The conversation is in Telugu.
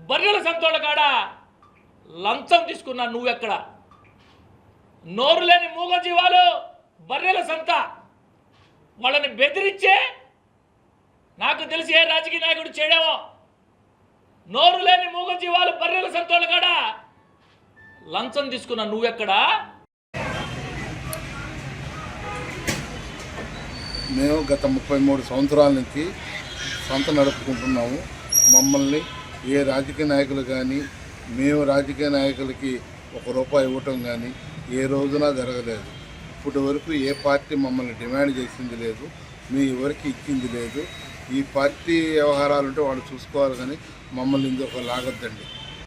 బర్రెల సంతోళ్ళ కాడ లంచం తీసుకున్నా నువ్వెక్కడ? నోరు లేని మూగ జీవాలు బర్రెల సంత వాళ్ళని బెదిరించే నాకు తెలిసి ఏ రాజకీయ నాయకుడు చేయడమో. నోరు లేని మూగ జీవాలు బర్రెల సంతోళ్ళ కాడ లంచం తీసుకున్నా నువ్వెక్కడా? మేము గత 33 సంవత్సరాల నుంచి సంత నడుపుకుంటున్నాము. మమ్మల్ని ఏ రాజకీయ నాయకులు కానీ మేము రాజకీయ నాయకులకి ₹1 ఇవ్వటం కానీ ఏ రోజున జరగలేదు. ఇప్పటి వరకు ఏ పార్టీ మమ్మల్ని డిమాండ్ చేసింది లేదు, మీ ఎవరికి ఇచ్చింది లేదు. ఈ పార్టీ వ్యవహారాలు ఉంటే వాళ్ళు చూసుకోవాలి కానీ మమ్మల్ని ఇందుకు లాగొద్దండి.